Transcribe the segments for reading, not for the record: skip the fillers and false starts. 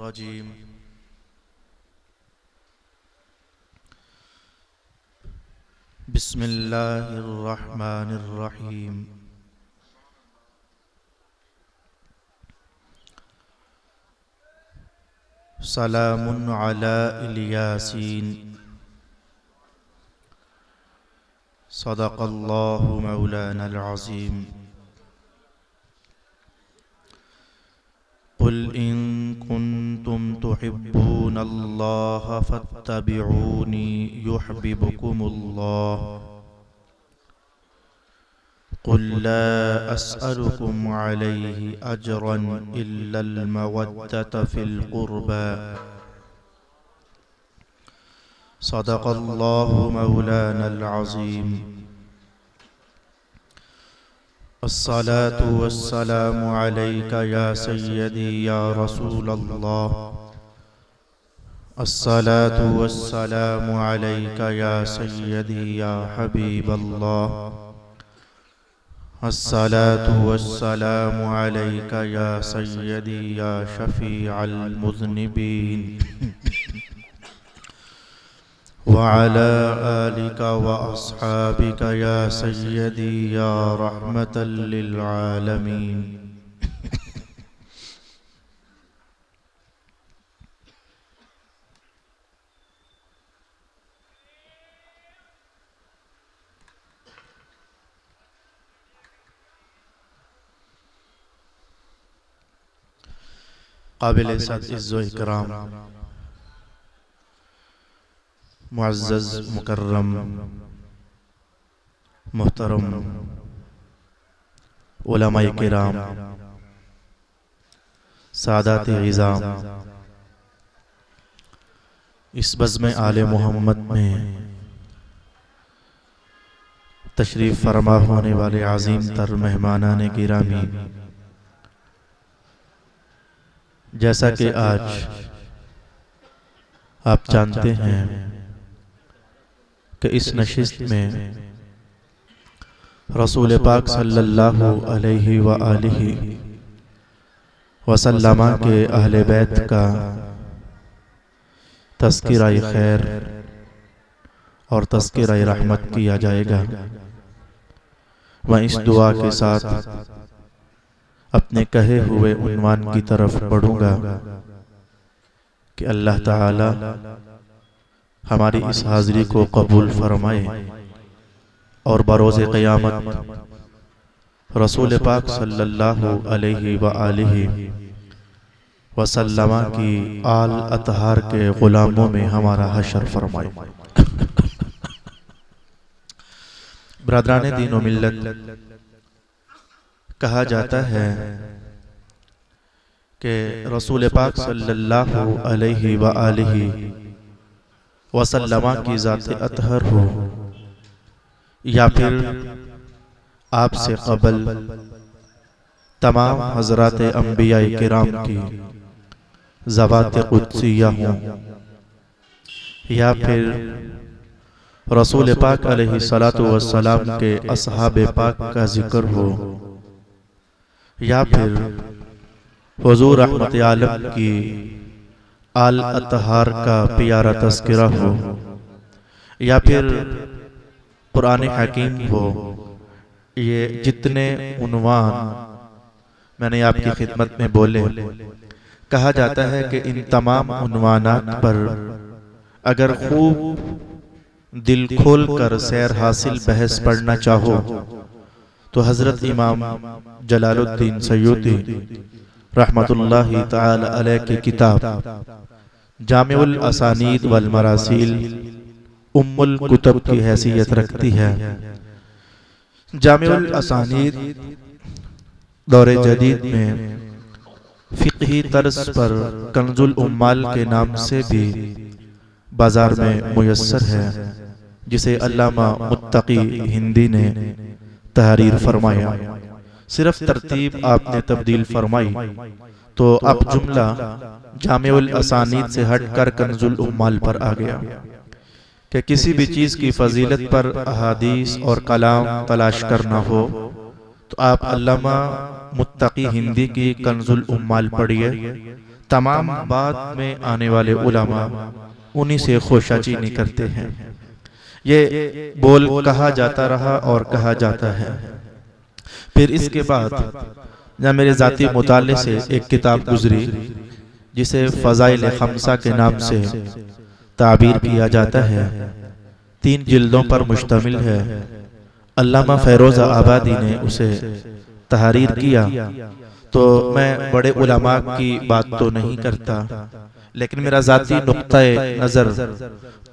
रजीम। बिस्मिल्लाहिर्रहमानिर्रहीम। सलामुन अला इल-यासीन। सदक़ल्लाहु मौलानल अज़ीम। कुल इन कुन्तुम तुहिब्बूनल्लाह फत्तबिऊनी युहब्बिबकुमुल्लाह। कुल ला अस्अलुकुम अलैहि अजरन इल्लल मवद्दत फिल क़ुर्बा। सदक़ल्लाहु मौलानल अज़ीम। अस्सलातु वस्सलामु अलैका या सय्यदी या रसूलल्लाह। अस्सलातु वस्सलामु अलैका या सय्यदी या हबीबल्लाह। अस्सलातु वस्सलामु अलैका या सय्यदी या शफ़ीअल मुज़निबीन। व अला आलिका व अस्हाबिका या सय्यदी या रहमतल लिल आलमीन। काबिल इज़्ज़ो इकराम मुअज़्ज़ज़ मुकर्रम मुहतरम उलमाए किराम, सादात इज़ाम, इस बज़्म आले मोहम्मद में तशरीफ़ फरमा होने वाले आज़ीम तर मेहमानान गिरामी, जैसा कि आज आप जानते हैं कि इस नशिस्त में रसूल पाक सल्लल्लाहु अलैहि व आलिहि वसल्लम के अहले बैत का तज़किरा-ए खैर और तज़किरा-ए रहमत किया जाएगा। मैं इस दुआ के साथ अपने कहे हुए उन्वान की तरफ बढ़ूंगा कि अल्लाह ताला हमारी इस हाज़िरी को कबूल फरमाए और बरोज़े क़यामत रसूल पाक सल्लल्लाहु अलैहि व आलिहि वसल्लम की आल अतहार के ग़ुलामों में हमारा हशर फरमाए। ब्रदराने दीन व मिल्लत, कहा जाता है कि रसूल पाक सल्लल्लाहु अलैहि व आलिहि वसल्लम की ज़ात अतहर हो या फिर आपसे क़बल तमाम हज़रात अंबिया किराम की ज़वात क़ुद्सिया हों या फिर रसूल पाक अलैहि सलातु वस्सलाम के असहाब पाक का ज़िक्र हो या फिर हुज़ूर रहमत आलम की आल अतहार का प्यारा तज़किरा हो या फिर कुरान हकीम हो, ये जितने उन्वान मैंने आपकी खिदमत में बोले, कहा जाता है कि इन तमाम उन्वानात पर अगर खूब दिल खोल कर सैर हासिल बहस पढ़ना चाहो तो हज़रत इमाम जलालुद्दीन सयूती रहमतुल्लाहि ताला अलैह की किताब जामिउल असानीद वल मरासील उम्मुल कुतुब की हैसियत रखती है। जामिउल असानीद दौरे जदीद में फ़िक़ही तर्ज पर कंजुल उम्माल के नाम से भी बाजार में मुयस्सर है, जिसे अल्लामा मुत्तकी हिंदी ने तहरीर फरमाया। सिर्फ तरतीब आपने तब्दील फरमाई तो अब जुमला जामिउल असानीद से हटकर कंजुल उम्माल पर आ गया कि किसी भी चीज़ की फजीलत पर अहादीस और कलाम तलाश करना हो तो आप अल्लामा मुत्तकी हिंदी की कंजुल उम्माल पढ़िए, तमाम बाद में आने वाले उलमा उन्हीं से खोशाचीनी करते हैं। ये बोल कहा जाता रहा और कहा जाता है। फिर इसके बाद जब मेरे ज़ाती मुताले से एक किताब गुजरी जिसे फ़ज़ाइल खम्सा के नाम से ताबीर किया जाता है, 3 जिल्दों पर मुश्तमिल है। अल्लामा फ़ैरोज़ आबादी ने उसे तहरीर किया। तो मैं बड़े उलमा की बात तो नहीं करता, लेकिन मेरा ज़ाती नुक्ताए नज़र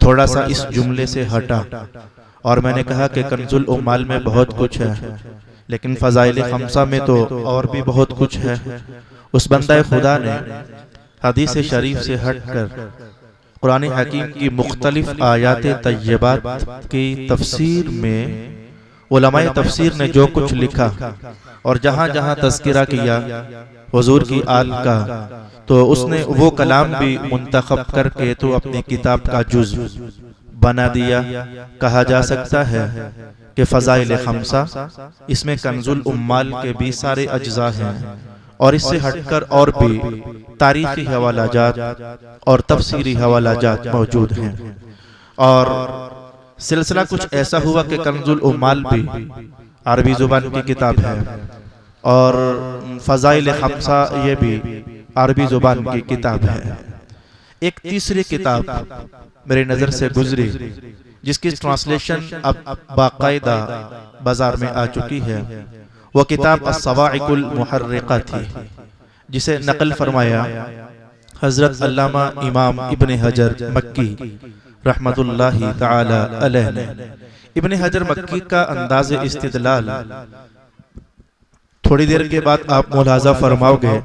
थोड़ा सा इस जुमले से हटा और मैंने कहा कि कंजुल उम्माल में बहुत कुछ है, लेकिन फ़ज़ाइल खम्सा में तो और भी बहुत कुछ है। उस बंदा खुदा ने हदीस शरीफ से हटकर कुरान हकीम की मुख्तलिफ आयात तय्यबात की तफसीर में उलमाए तफसीर ने जो कुछ लिखा और जहाँ जहाँ तज़किरा किया हुजूर की आल का, तो उसने वो कलाम भी मुंतखब करके तो अपनी किताब का जुज़ बना दिया। कहा जा सकता है कि फ़ज़ाइल खम्सा इसमें कंजुल उम्माल के भी सारे अज्जा हैं और इससे हटकर और भी तारीखी हवालाजात और तफसीरी हवालाजात मौजूद हैं। और सिलसिला कुछ ऐसा हुआ कि कंजुल उम्माल भी अरबी जुबान की किताब है और फ़ज़ाइल खम्सा ये भी अरबी जुबान की किताब है। एक तीसरी किताब मेरी नज़र से गुजरी जिसकी ट्रांसलेशन अब बाकायदा बाजार में आ चुकी है। वो किताब अस्सवाइकुल मुहर्रिका थी, जिसे नकल फरमाया हजरत अल्लामा इमाम इब्न हजर मक्की रहमतुल्लाहि ताला अलैह ने। इब्न हजर मक्की का अंदाज़ इस्तिदलाल थोड़ी देर के बाद आप मुलाजा फरमाओगे।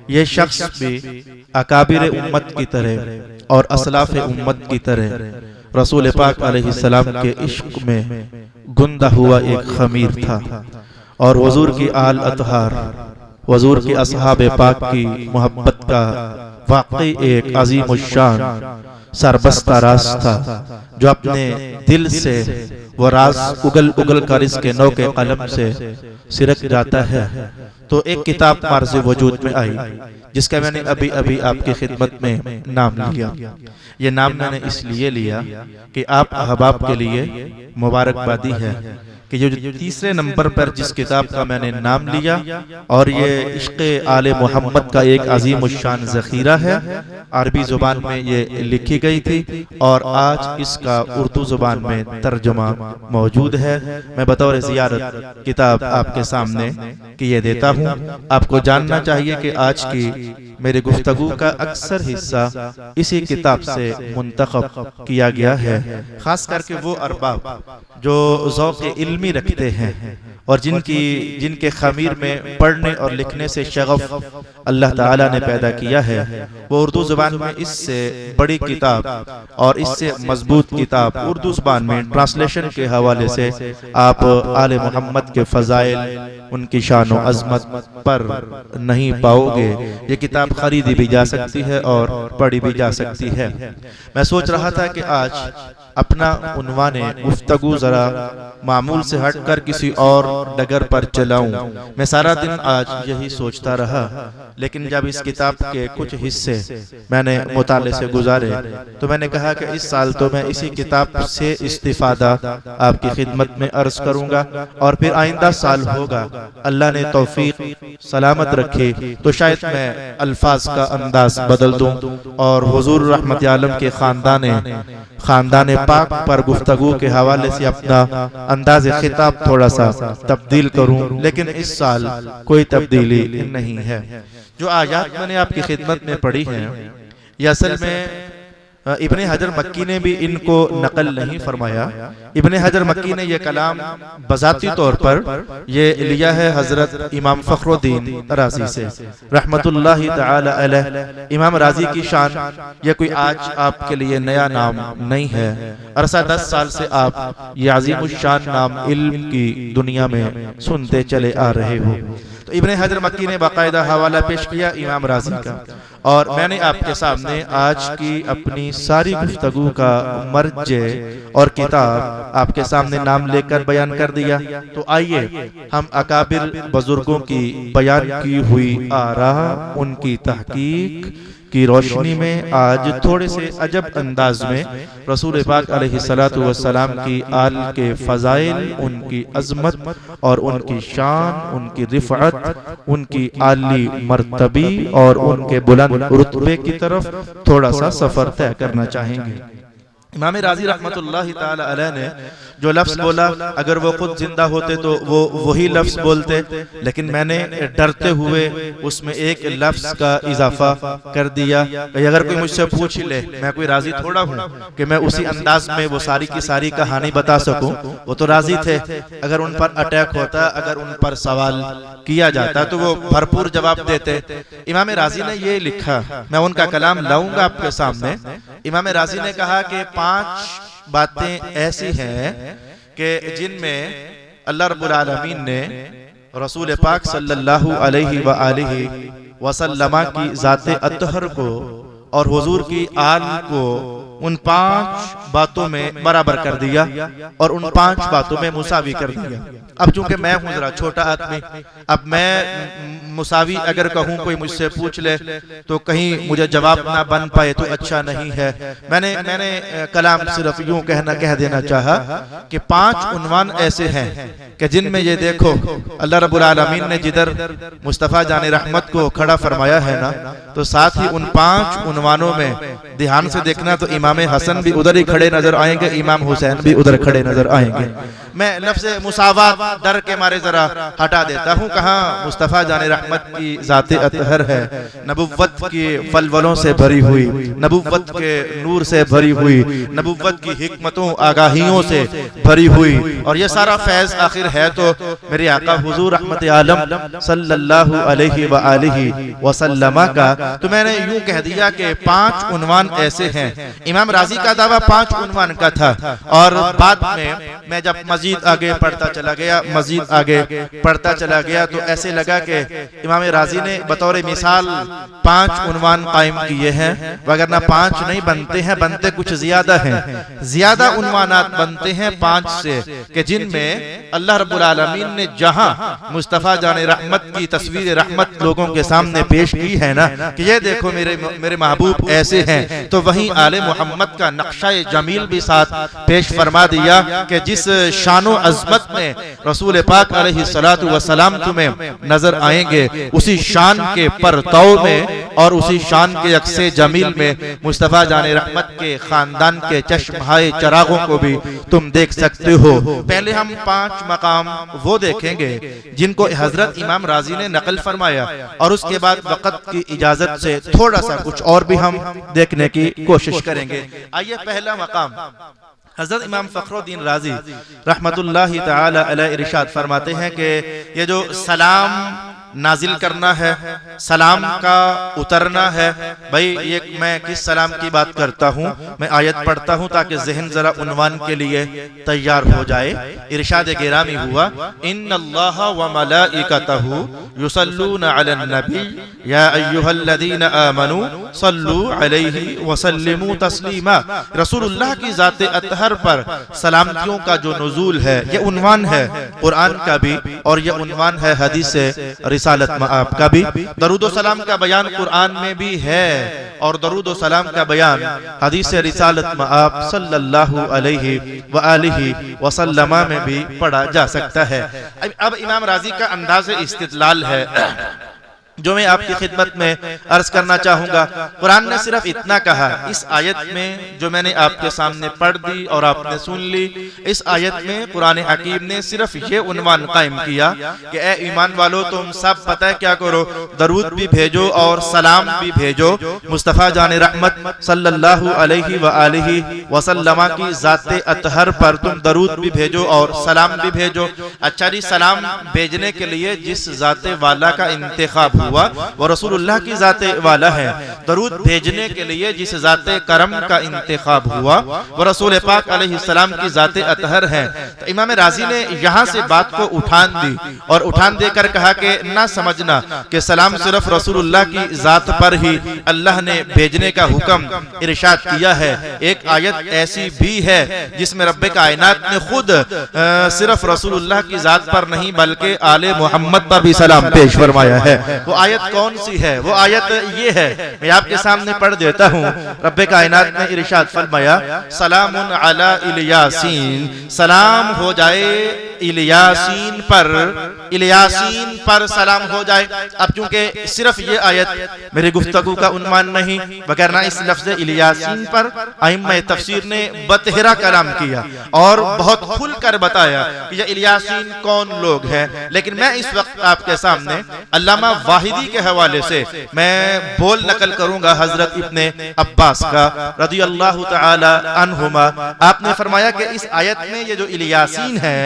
ये शख्स भी अकाबिर उम्मत की तरह और असलाफ उम्मत की तरह रसूल पाक अलैहिस्सलाम के इश्क में गुंदा हुआ एक खमीर था और हुजूर की आल अतहार, हुजूर की असहाब पाक की मोहब्बत का वाकई एक अजीमुश्शान सरबस्ता राज था, जो अपने दिल से वो राज उगल उगल कर इसके नौ के कलम से सिरक जाता है। तो एक किताब मार्ज़ वजूद में आई जिसका मैंने अभी अभी आपकी खिदमत में नाम लिया। ये नाम मैंने इसलिए लिया कि आप अहबाब के लिए मुबारकबादी है कि जो तीसरे नंबर पर जिस किताब का मैंने नाम लिया और ये इश्क़े आले मोहम्मद का एक अजीम शान ज़ख़ीरा है, अरबी ज़ुबान में ये लिखी गई थी और आज इसका उर्दू ज़ुबान में तर्जुमा मौजूद है। मैं बतौर ज़ियारत किताब आपके सामने किए देता हूँ। आपको जानना चाहिए कि आज की मेरे गुफ्तगू का अक्सर हिस्सा इसी किताब से मुंतखब किया गया है, खास करके वो अरबाब जो ज़ौक़ इल्मी रखते हैं और जिनके खमीर में पढ़ने और लिखने से शगफ अल्लाह ताला ने पैदा किया है, वो उर्दू ज़ुबान में इससे बड़ी किताब और इससे मजबूत किताब उर्दू ज़ुबान में ट्रांसलेशन के हवाले से आप आले मोहम्मद के फ़ज़ाइल, उनकी शान और अज़मत पर नहीं पाओगे। ये किताब खरीदी भी जा सकती है और पढ़ी भी जा सकती है। मैं सोच रहा था कि आज अपना उन्वाने गुफ्तगू जरा मामूल से हटकर किसी और डगर पर चलाऊं। मैं सारा दिन आज यही सोचता रहा, लेकिन जब इस किताब के कुछ हिस्से मैंने मुताले से गुजारे तो मैंने कहा कि इस साल तो मैं इसी किताब से इस्तिफादा आपकी खिदमत में अर्ज करूंगा और फिर आइंदा साल होगा, अल्लाह ने तौफीक सलामत रखे तो शायद मैं अल्फाज का अंदाज बदल दूं और हुजूर रहमत आलम के खानदान पाक पर गुफ्तगू के हवाले से अपना अंदाज खिताब थोड़ा सा तब्दील करूं, लेकिन इस साल कोई तब्दीली नहीं है। जो आयात मैंने आपकी खिदमत में पढ़ी हैं, ये असल में इब्ने हजर मक्की ने भी इनको नकल नहीं फरमाया। इब्ने हजर मक्की ने यह कलाम बजाती तौर पर ये लिया है हजरत इमाम फखरुद्दीन राजी से रहमतुल्लाहि ताला अलैह। इमाम राजी की शान यह कोई आज आपके लिए नया नाम नहीं है, अरसा 10 साल से आप ये अज़ीमुश्शान नाम इल्म की दुनिया में सुनते चले आ रहे हो। तो इब्ने हजर मक्की ने बाकायदा हवाला पेश किया इमाम राजी का और मैंने आपके सामने आज की अपनी सारी गुफ्तगू का मर्जे और किताब आपके सामने नाम लेकर बयान कर दिया। तो आइए हम अकाबिर बुजुर्गों की बयान की हुई आरा, उनकी तहकीक की रोशनी में आज थोड़े से अजब अंदाज में रसूल पाक अलैहिस्सलातु वस्सलाम की आल के फजाइल, उनकी अजमत और उनकी शान, उनकी रिफ़अत, उनकी आली मर्तबी और उनके बुलंद रुतबे की तरफ थोड़ा सा सफर तय करना चाहेंगे। इमाम राजी रहमतुल्लाहि ताला अलैह ने जो लफ्ज बोला, अगर वो खुद जिंदा होते तो वो वही लफ्ज बोलते, लेकिन मैंने डरते हुए उसमें एक लफ्ज का इजाफा कर दिया। अगर कोई मुझसे पूछ ले, मैं कोई राजी थोड़ा हूँ कि मैं उसी अंदाज में वो सारी की सारी कहानी बता सकूं। वो तो राजी थे, अगर उन पर अटैक होता, अगर उन पर सवाल किया जाता तो वो भरपूर जवाब देते। इमाम राजी ने ये लिखा, मैं उनका कलाम लाऊंगा आपके सामने। इमाम राजी ने कहा कि 5 बातें ऐसी हैं कि जिनमें अल्लाह रब्बुल आलमीन ने रसूल पाक सल्लल्लाहु अलैहि व आलिहि वसल्लम की ज़ाते अतहर को और हुजूर की आल को उन 5 बातों में बराबर कर दिया और उन 5 बातों में मुसावी कर दिया। अब चूंकि मैं हूं जरा छोटा आदमी, अब मैं मुसावी अगर कहूं, कोई मुझसे पूछ ले तो कहीं मुझे जवाब ना बन पाए तो अच्छा नहीं है। मैंने कलाम सिर्फ यूं कह देना चाहा कि 5 उन्वान ऐसे हैं कि जिनमें ये देखो अल्लाह रब्बुल आलमीन ने जिधर मुस्तफ़ा जाने रहमत को खड़ा फरमाया है ना, तो साथ ही उन 5 उन्वानों में ध्यान से देखना तो इमाम हसन भी उधर ही खड़े नजर आएंगे, इमाम हुसैन भी उधर खड़े नजर आएंगे। मैं लफ्ज़ मुसावात डर के मारे जरा हटा देता हूँ। कहाँ मुस्तफ़ा जाने रहमत की ज़ाते अतहर है, नबुव्वत के फलवलों से भरी हुई, नबुव्वत के नूर से भरी हुई, नबुव्वत की हिकमतों आगाहियों से भरी हुई, और ये सारा फैज़ आखिर है तो मेरे आका हुजूर रहमत आलम सल्लल्लाहु अलैहि व आलिहि वसल्लम का। तो मैंने यूं कह दिया कि 5 उन्वान ऐसे हैं। इमाम राजी का दावा 5 उन्वान का था, और बाद में मैं जब मजीद आगे पढ़ता चला गया, मजीद आगे पढ़ता चला गया, तो ऐसे लगा कि इमाम राजी ने बतौर मिसाल 5 उन्वान कायम किए हैं, वगरना 5 नहीं बनते हैं, बनते कुछ ज्यादा हैं। ज्यादा उन्वानात बनते हैं 5 से कि जिनमें अल्लाह रब्बुल आलमीन ने जहां मुस्तफ़ा जाने रहमत की तस्वीर रहमत लोगों के सामने पेश की है ना, कि ये देखो मेरे महबूब ऐसे हैं, तो वहीं आले मोहम्मद का नक्शा जमील भी साथ पेश फरमा दिया कि जिस शानो अज़मत में रसूल पाक अलैहिस्सलातु वस्सलाम तुम्हें नजर आएंगे, उसी शान के परताव में और उसी शान के अक्से जमील में मुस्तफ़ा जाने रहमत के खानदान के चश्महाए चरागों को भी तुम देख सकते हो। पहले हम 5 मकाम वो देखेंगे जिनको हजरत इमाम राजी ने नकल फरमाया, और उसके बाद वक़्त की इजाजत से थोड़ा सा कुछ और भी हम देखने की कोशिश करेंगे। आइए, पहला मकाम हजरत इमाम फखरुद्दीन राजी रहमतुल्लाहि ताला अलैह इरशाद फरमाते हैं कि ये जो सलाम नाजिल करना है, सलाम का उतरना है, भाई ये मैं किस सलाम की बात करता हूँ, मैं आयत पढ़ता हूँ ताकि जहन जरा उन्वान के लिए तैयार हो जाए। इरशाद गिरामी हुआ, इन्नल्लाह व मलाइकतहु युसल्लूना अलन नबी या अय्युहल्लज़ीना आमनू सल्लू अलैहि व सल्लिमू तस्लीमा। रसूलुल्लाह की ज़ाते अतहर पर सलामतियों का जो नुज़ूल है, ये उन्वान है कुरान का भी, और ये उन्वान है हदीस रिसालत मआब का भी। दरूद सलाम का बयान कुरान में भी है, और दरूद सलाम का बयान हदीस रिसालत मआब सल्लल्लाहु अलैहि व आलिहि वसल्लम में भी पढ़ा जा सकता है। अब इमाम राजी का अंदाज़ इस्तिदलाल है जो मैं आपकी खिदमत में अर्ज करना चाहूंगा। कुरान ने सिर्फ इतना कहा, इस आयत में जो मैंने आपके सामने पढ़ दी और आपने सुन ली, इस आयत में कुरान हकीम ने सिर्फ ये उन्वान कायम किया कि ए ईमान वालों, तुम सब पता है क्या करो, दरूद भी भेजो और सलाम भी भेजो मुस्तफ़ा जाने रहमत सल्लल्लाहु अलैहि व आलिहि वसल्लम की ज़ाते अतहर पर तुम दरूद भी भेजो और सलाम भी भेजो। अच्छा जी, सलाम भेजने के लिए जिस ज़ाते वाला का इंतखाब हुआ वो रसूलुल्लाह की ज़ाते वाला है। दरूद भेजने के लिए जिस ज़ाते करम का इंतखाब हुआ वो रसूल पाक अलैहिस्सलाम की ज़ाते अतहर है। तो इमाम राजी ने यहाँ से बात को उठान दी, और उठान देकर कहा कि ना समझना कि सलाम सिर्फ रसूलुल्लाह की ज़ात पर ही अल्लाह ने भेजने का हुक्म इरशाद किया है। एक आयत ऐसी भी है जिसमें रब्बे कायनात ने खुद सिर्फ रसूलुल्लाह की जात पर नहीं बल्कि आले मोहम्मद पर भी सलाम पेश फरमाया है। वो आयत कौन सी है? वो आयत ये है, मैं आपके सामने पढ़ देता हूँ। रब्बे कायनात ने इरशाद फरमाया, सलामुन अला इलियासीन, सलाम हो जाए इलियासीन पर सलाम हो जाए। अब चूंकि सिर्फ ये आयत मेरी गुफ्तगू का उन्मान नहीं, वगैरह इस लफ्ज़ इलियासीन पर अइम्मा तफसीर ने बतहरा कलाम किया और बहुत खुल कर बताया कि ये इलियासीन कौन लोग हैं। लेकिन मैं इस वक्त आपके सामने अल्लामा वाहिदी के हवाले से मैं बोल नकल करूंगा हजरत इब्ने अब्बास का रज़ियल्लाहु तआला अन्हुमा। आपने फरमाया कि इस आयत में ये जो इलियासीन है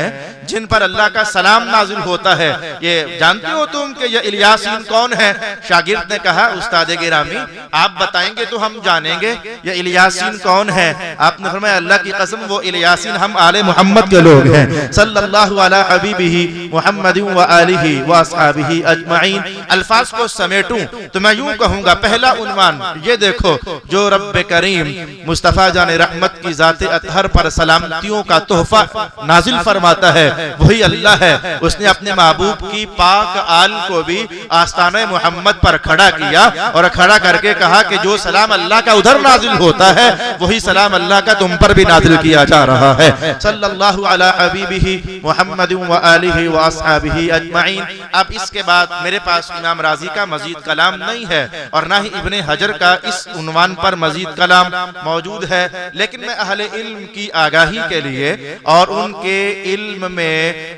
जिन पर अल्लाह का सलाम नाजिल होता है, ये जानते हो तुम कि ये इलियासीन कौन है? शागिर्द ने कहा, उस्ताद गिरामी आप बताएंगे तो हम जानेंगे ये इलियासीन कौन है। आपने फरमाया, अल्लाह की कसम वो इलियासीन हम आले मोहम्मद के लोग हैं, सल्लल्लाहु अला हबीबिही मुहम्मदिन व आलिही व अस्हाबिही अजमईन। अल्फाज को समेटूं तो मैं यूं कहूंगा, पहला उन्वान ये देखो, जो रब्बे करीम मुस्तफा जाने रहमत की जाते अतहर पर सलामतियों का तोहफा नाजिल फरमाता है वही अल्लाह है। उसने अपने महबूब की पाक आल को भी आस्ताने मोहम्मद पर खड़ा किया और खड़ा करके कहा कि जो सलाम अल्लाह का उधर नाजिल होता है वही सलाम अल्लाह का तुम पर भी नाजिल किया जा रहा है। सल्लल्लाहु अला हबीबिही मुहम्मदिन व आलिही व अस्हाबिही अजमईन। अब इसके बाद मेरे पास इमाम राजी का मजीद कलाम नहीं है और ना ही इब्ने हजर का इस उन्वान पर मजीद कलाम मौजूद है, लेकिन मैं अहले इल्म की आगाही के लिए और उनके इल्म में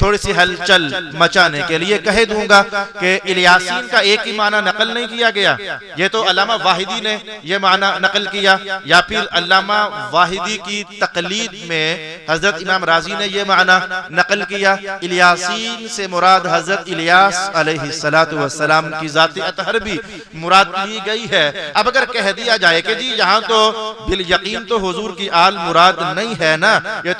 थोड़ी सी हलचल मचाने के लिए कह दूंगा कि इलियासीन का एक ही माना नकल नहीं किया गया, ये तो अल्लामा वाहिदी ने ये माना नकल किया, या फिर अल्लामा वाहिदी की तकलीद में हजरत इमाम राजी ने ये माना नकल किया। इलियासीन से मुराद हजरत इलियास अलैहिस्सलातु वस्सलाम की जात अतहर भी मुराद ली गई है। अब अगर कह दिया जाए कि जी यहाँ तो बिल यकीन तो हुजूर की आल मुराद नहीं है ना, ये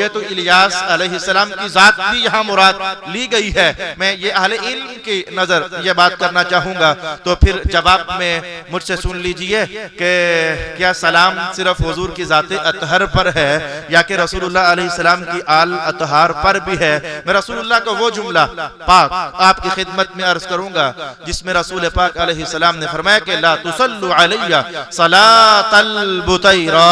तो इलियास अलैहिस्सलाम की जात भी यहाँ मुराद ली गई है, मैं ये अहले इल्म की नजर ये बात करना चाहूंगा। तो फिर जवाब में मुझसे सुन लीजिए कि क्या सलाम सिर्फ हुजूर की जाते अतहर पर है या कि रसूलुल्लाह अलैहिस्सलाम की आल अतहार पर भी है। मैं रसूलुल्लाह को वो जुमला पाक आपकी खिदमत में अर्ज करूंगा जिसमें रसूल पाक अलैहिस्सलाम ने फरमाया कि ला तुसल्लु अलैया सलातल बुतैरा,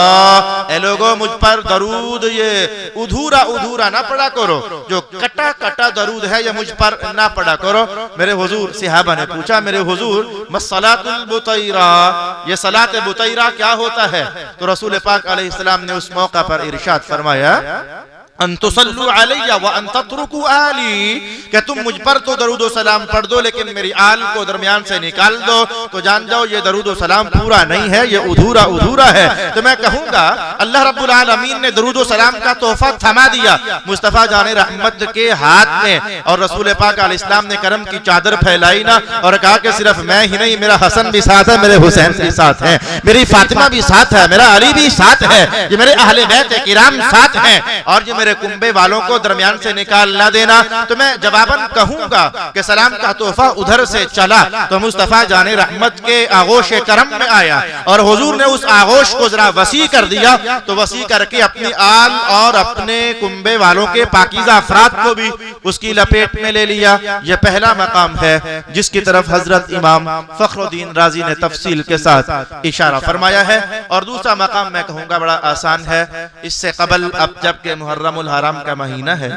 ए लोगों मुझ पर दरूद ये उधूरा ना पड़ा करो, जो कटा कटा दरूद है ये मुझ पर ना पड़ा करो। मेरे हुजूर सहाबा ने पूछा, मेरे हुजूर मस्सलातुल बुतैरा, ये सलात बुतैरा क्या होता है? तो रसूल पाक अलैहिस्सलाम ने उस मौका पर इरशाद फरमाया, अंतुसल्लु अलैया व अंतत्रुकु आली, कि तुम मुझ पर तो दरूद व सलाम पढ़ दो लेकिन मेरी आल को दरमियान से निकाल दो, तो जान जाओ ये दरूद व सलाम पूरा नहीं है, ये उधूरा है। तो मैं कहूंगा अल्लाह रब्बुल आलमीन ने दरूद व सलाम का तोहफा थमा दिया मुस्तफा जाने रहमत के हाथ में, और रसूल पाक अलैहिस्सलाम ने करम की चादर फैलाई ना और कहा कि सिर्फ मैं ही नहीं, मेरा हसन भी साथ है, मेरे हुसैन भी साथ है, मेरी फातिमा भी साथ है, मेरा अली भी साथ है, ये मेरे अहले बैत किराम साथ हैं, और ये कुंबे वालों को दरमियान से निकाल ना देना। तो मैं जवाबन कहूंगा कि सलाम का तोहफा उधर से चला तो मुस्तफा जाने रहमत के आगोश करम में आया और हुजूर ने उस आगोश को जरा वसी कर दिया, तो वसी करके अपनी आल और अपने कुंबे वालों के पाकीज़ा अफराद को भी उसकी लपेट में ले लिया। यह पहला मकाम है जिसकी तरफ हजरत इमाम फखरुद्दीन राजी ने तफसील के साथ इशारा फरमाया है। और दूसरा मकाम मैं कहूंगा बड़ा आसान है। इससे कबल अब जबकि मुहर्रमुल हराम का महीना है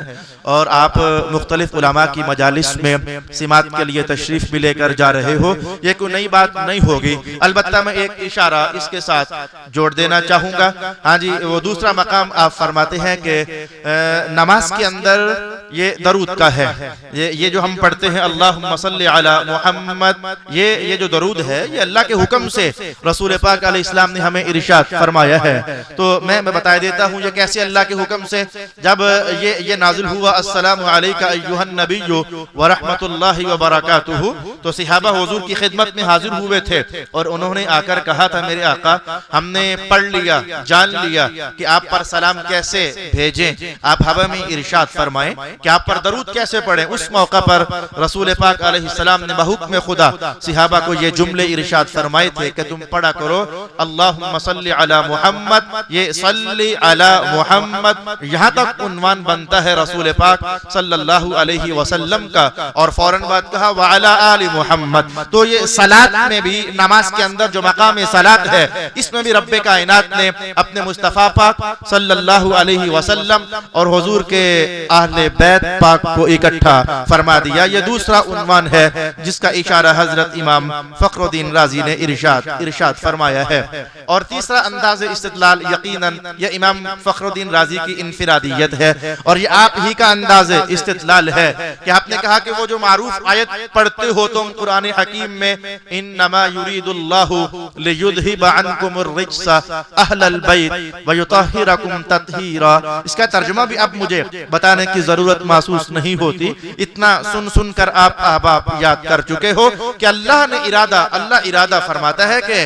और आप मुख्तलिफ उलमा की मजालिस में सिमात के लिए तशरीफ भी लेकर जा रहे हो, ये कोई नई बात नहीं होगी, अलबत्ता मैं एक इशारा इसके साथ जोड़ देना चाहूंगा। हाँ जी, वो दूसरा मकाम आप फरमाते हैं कि नमाज के अंदर ये दरूद का है, ये जो हम पढ़ते हैं अल्लाहुम्मा सल्ली अला मुहम्मद, ये जो दरूद है ये अल्लाह के हुक्म से रसूल पाक अलैहिस्सलाम ने हमें इरशाद फरमाया है। तो मैं बता देता हूँ ये कैसे अल्लाह के हुक्म से। जब ये नाजिल हुआ अस्सलामु अलैका अय्युहन नबिय्यु व रहमतुल्लाहि व बरकातुहु, तो सहाबा हुजूर की खिदमत में हाजिर हुए थे और उन्होंने आकर कहा था, मेरे आका हमने पढ़ लिया, जान लिया कि आप पर सलाम कैसे भेजें, आप हवा में इरशाद फरमाएं कि आप पर दरूद कैसे पढ़ें। उस मौका पर रसूल पाक अलैहिस्सलाम ने बहुक्म खुदा सहाबा को ये जुमले इरशाद फरमाए थे कि तुम पढ़ा करो अल्लाहुम्मा सल्ली अला मुहम्मद, ये सल्ली अला मुहम्मद, यहाँ तक उन्वान बनता है रसूल पाक सल्लल्लाहु अलैहि वसल्लम का। और फौरन बाद कहा व अला आलि मुहम्मद, तो ये सलात में भी, नमाज के अंदर जो मकाम सलात है, इसमें भी रब्बे कायनात ने अपने मुस्तफा पाक सल्लल्लाहु अलैहि वसल्लम और हुजूर के अहले बैत पाक को इकट्ठा फरमा दिया। ये दूसरा उन्वान है जिसका इशारा हजरत इमाम फखरुद्दीन राजी ने इरशाद फरमाया है। और तीसरा अंदाज़ इस्तिदलाल यकीनन ये इमाम फखरुद्दीन राजी की इनफिरादियत है और ये आप ही का अंदाज़ इस्तिदलाल है कि आपने कहा कि वो जो मारूफ आयत पढ़ते हो तुम कुरान हकीम में, इन्नमा युरीदुल्लाहु लियुज़हिब अन्कुमुर रिज्सा अहलल बैत व युतहिरकुम तत्हीरा। इसका तर्जुमा भी अब मुझे बताने की जरूरत महसूस नहीं होती, इतना सुन सुन कर आप याद कर चुके हो कि अल्लाह इरादा फरमाता है कि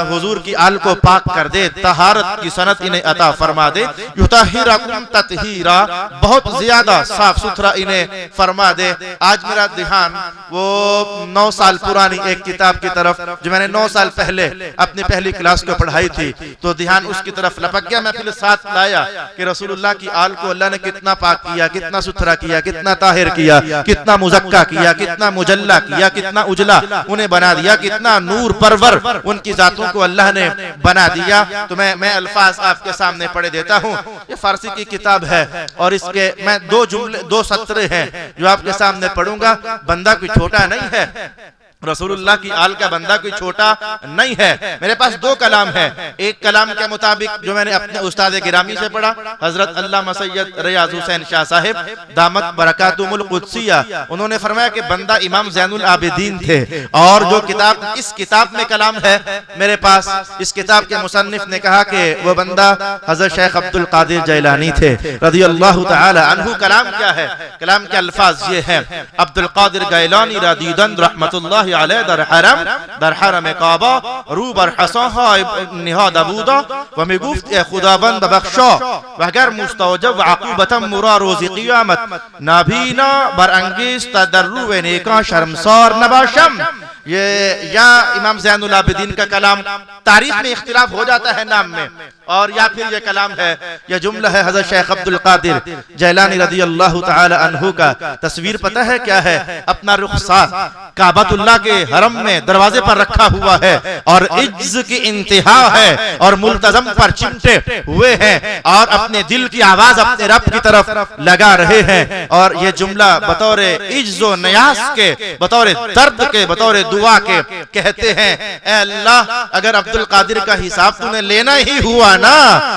हुजूर की आल को पाक कर दे, तहारत की सनत इन्हें अता फरमा दे, युतहिरकुम तत्हीरा, बहुत ज्यादा साफ सुथरा इन्हें फरमा दे। आज मेरा ध्यान वो 9 साल पुरानी एक किताब की तरफ जो मैंने 9 साल पहले अपनी पहली क्लास को पढ़ाई थी, तो ध्यान उसकी तरफ लपक गया। मैं फिर साथ लाया कि रसूलुल्लाह की आल को अल्लाह ने कितना पाक किया, कितना सुथरा किया, कितना ताहिर किया, कितना मुजक्का किया, कितना मुजल्ला किया, कितना उजला उन्हें बना दिया, कितना नूर परवर उनकी जातों को अल्लाह ने बना दिया। तो मैं अल्फाज आपके सामने पढ़े देता हूँ। ये फारसी की किताब है और इसके मैं 2 सत्र हैं जो आपके सामने पढ़ूंगा। बंदा कोई छोटा नहीं है, रसूलुल्लाह की आल का बंदा कोई छोटा नहीं है। मेरे पास 2 कलाम है। एक कलाम के मुताबिक जो मैंने अपने उस्ताद गिरामी से पढ़ा, हजरत अल्लामा सैयद रियाज हुसैन शाह साहिब दामत बरकातुमुल कुद्सिया, उन्होंने फरमाया कि बंदा इमाम ज़ैनुल आबिदीन थे। और जो किताब, इस किताब में कलाम है मेरे पास, इस किताब के मुसन्निफ ने कहा कि वह बंदा हजरत शेख अब्दुल कादिर जैलानी थे रज़ियल्लाहु तआला अन्हु। कलाम क्या है? कलाम के अल्फाज ये हैं, अब्दुल कादिर गैलानी रदीदन रहमतुल्लाह दर हरम काबा रूबर हसहा निहाद अबूदा व मिगुफ्त खुदाबंद बख्शा वगर मुस्तौजब अक़ूबतम मुरा रोज़ क़ियामत नाबीना बरअंगेज़ तदर्रु व नेका शर्मसार नबाशम। ये या इमाम ज़ैनुल आबिदीन का कलाम, तारीख में इख्तिलाफ हो जाता है नाम में, और या फिर ये कलाम है, यह जुमला है हज़रत शेख अब्दुल कादिर जैलानी रज़ियल्लाहु तआला अन्हु का। तस्वीर पता है क्या है? अपना रुखसार काबतुल्लाह के हरम में दरवाजे पर रखा हुआ है और इज्ज की इंतहा है और मुल्तज़म पर चिमटे हुए हैं और अपने दिल की आवाज अपने रब की तरफ लगा रहे हैं। और ये जुमला बतौर इज्जो नयास के, बतौर दर्द के, बतौर दुआ के कहते हैं, ऐ अल्लाह अगर अब्दुल कादिर का हिसाब तूने लेना ही हुआ ना,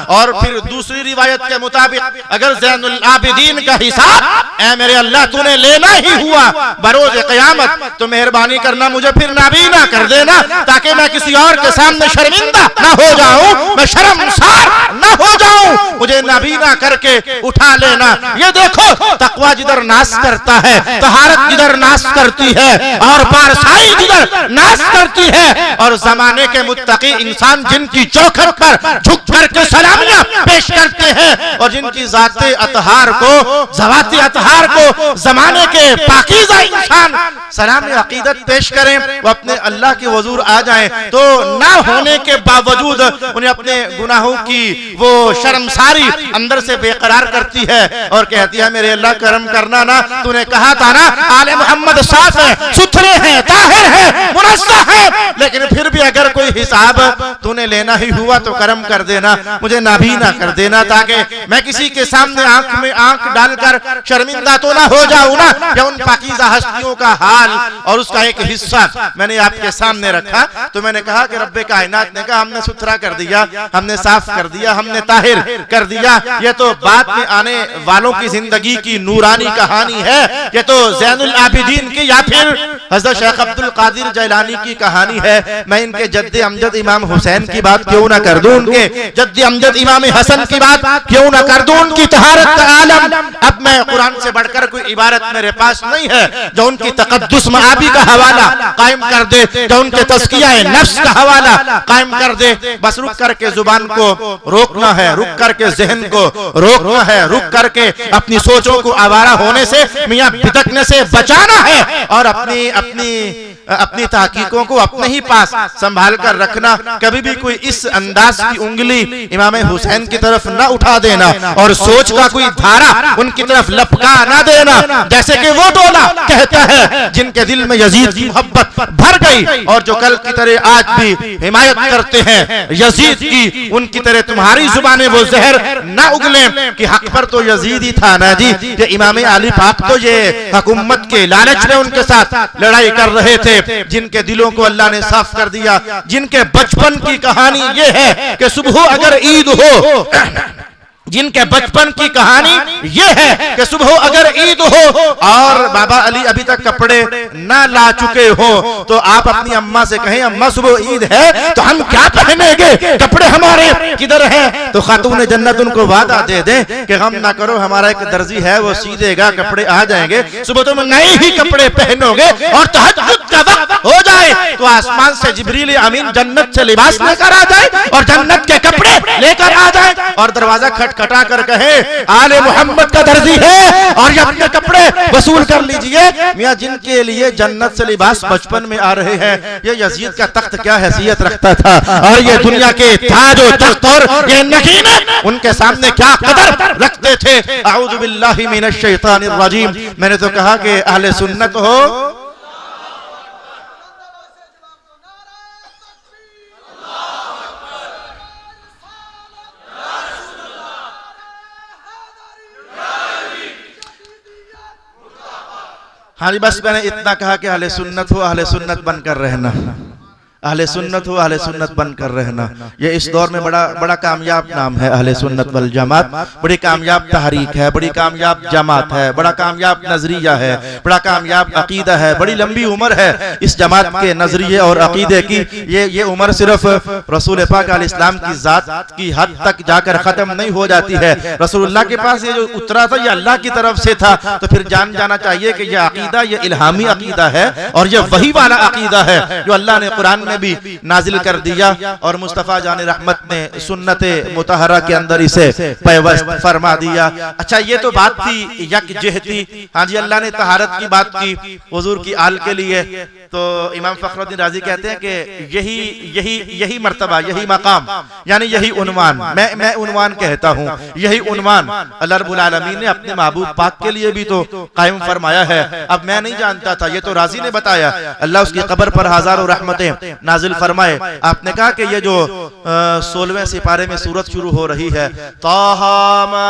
और फिर दूसरी रिवायत के मुताबिक अगर ज़ैनुल आबिदीन का हिसाब ऐ मेरे अल्लाह तूने लेना ही हुआ बरोज़ क़यामत, तो मेहरबानी करना मुझे फिर नाबीना कर देना, ताकि मैं किसी और के सामने शर्मिंदा ना हो जाऊं, मैं शर्मसार ना हो जाऊं, मुझे नाबीना करके उठा लेना। ये देखो तकवा जिधर नाश करता है, तहारत जिधर नाश करती है और पारसाई जिधर नाश करती है, और जमाने के मुत्तकी इंसान जिनकी चौखट पर झुक करके सलामियां पेश करते हैं और जिनकी ज़ाते अतहार को, ज़वाते अतहार को जमाने के पाकीज़ा इंसान सलाम अकीदत पेश करें, वो अपने अल्लाह के हुज़ूर आ जाएं, तो ना होने के बावजूद उन्हें अपने गुनाहों की वो शर्मसारी अंदर से बेकरार करती है और कहती है मेरे अल्लाह करम करना ना, तूने कहा था ना आले मोहम्मद साफ है, सुथरे हैं, ताहिर है, मुनज़्ज़ह है, लेकिन फिर भी अगर कोई हिसाब तूने लेना ही हुआ तो करम कर देना, मुझे नाबीना कर देना, ताकि मैं किसी के सामने आंख में आंख डालकर शर्मिंदा तो ना हो जाऊं ना। या उन पाकीज़ा हस्तियों का हाल और उसका एक हिस्सा मैंने आपके सामने रखा, तो मैंने कहा कि रब्बे कायनात ने कहा हमने सुथरा कर दिया, हमने साफ कर दिया, हमने ताहिर कर दिया। ये तो बाद में आने वालों की जिंदगी की नूरानी कहानी है, ये तो ज़ैनुल आबिदीन की या फिर हज़रत शेख अब्दुल कादिर जैलानी की कहानी है। मैं इनके जद्दे अमजद इमाम हुसैन की बात क्यों ना कर दूं, उनके जद्दे अमजद इमाम हसन की बात क्यों ना कर दूं, उनकी तहारत का आलम। अब मैं कुरान से बढ़कर कोई इबारत मेरे पास नहीं है जो उनकी तक़द्दुस मआबी का हवाला कायम कर दे, जो उनके तज़किया नफ्स का हवाला कायम कर दे। बस रुक करके जुबान को रोकना है, रुक करके ज़हन जहन को रोकना है, रुक करके अपनी सोचों को आवारा होने से, मियां बिदकने से बचाना है और अपनी तहकीकों को अपने ही पास संभाल कर रखना। कभी भी कोई इस अंदाज की उंगली इमाम हुसैन की तरफ न उठा देना और सोच का कोई धारा उनकी तरफ लपका न देना, जैसे कि वो टोला कहता है जिनके दिल में यजीद की मोहब्बत भर गई और जो कल की तरह आज भी हिमायत करते हैं यजीद की, उनकी तरह तुम्हारी जुबानें वो जहर न उगले कि हक पर तो यजीद ही था ना जी। ये इमाम अली पाक तो ये हुकूमत के लालच में उनके साथ लड़ाई कर रहे थे, जिनके दिलों को अल्लाह ने साफ कर दिया, जिनके बचपन की कहानी ये है कि सुबह अगर ईद हो, जिनके बचपन की कहानी ये है कि सुबह अगर ईद हो और बाबा अली अभी तक कपड़े ना ला चुके हो तो आप अपनी अम्मा से कहें अम्मा सुबह ईद है तो हम क्या पहनेंगे, कपड़े हमारे किधर हैं? तो खातून जन्नत उनको वादा दे दे कि गम ना करो, हमारा एक दर्जी है वो सी देगा, कपड़े आ जाएंगे, सुबह तुम नए ही कपड़े पहनोगे और तहज्जुद का वक्त हो जाए तो आसमान से जिब्रील अमीन जन्नत से लिबास लेकर आ जाए और जन्नत के कपड़े लेकर आ जाए और दरवाजा खटखटा कर कहे आले मोहम्मद का दर्जी है और ये अपने कपड़े वसूल कर लीजिए। मियां जिनके लिए जन्नत से लिबास बचपन में आ रहे हैं, ये यजीद का तख्त क्या हैसियत रखता था और ये दुनिया के ताज और तख्त और ये नगीने उनके सामने क्या कदर रखते थे। अऊज़ु बिल्लाहि मिनश शैतानिर रजीम। मैंने तो कहा कि अहले सुन्नत हो, हाँ जी बस मैंने इतना कहा कि अहले सुन्नत हो, अहले सुन्नत बनकर रहना, अहले सुन्नत हो, अहले सुन्नत बनकर रहना। ये इस दौर में बड़ा कामयाब नाम है अहले सुन्नत वल जमात, बड़ी कामयाब तहरीक है, बड़ी कामयाब जमात है, बड़ा कामयाब नजरिया है, बड़ा कामयाब अकीदा है, बड़ी लंबी उम्र है इस जमात के नजरिए और अकीदे की। ये उम्र सिर्फ रसूल पाक अलैहिस्सलाम की जात की हद तक जाकर खत्म नहीं हो जाती है। रसूलुल्लाह के पास ये जो उतरा था ये अल्लाह की तरफ से था, तो फिर जान जाना चाहिए कि यह अकीदा ये इल्हामी अकीदा है और ये वही वाला अकीदा है जो अल्लाह ने कुरान में भी नाजिल कर दिया और मुस्तफा जान रहमत ने सुन्नते मुतहरा के अंदर इसे पैवस्त फरमा दिया। अच्छा ये तो बात थी यकजहती, हाँ जी अल्लाह ने तहारत की बात की हुजूर की आल के लिए, तो इमाम फखरुद्दीन राजी कहते हैं कि यही मर्तबा, यही मकाम, यानी यही उन्वान, मैं उन्वान कहता हूँ, यही उन्वान अल्लाह रब्बुल आलमीन ने अपने महबूब पाक के लिए भी तो कायम फरमाया है। अब मैं नहीं जानता था, ये तो राजी ने बताया। अल्लाह उसकी कब्र पर हजारों रहमतें नाजिल फरमाए। आपने कहा कि ये जो 16वें सिपारे में सूरत शुरू हो रही है, ताहा मा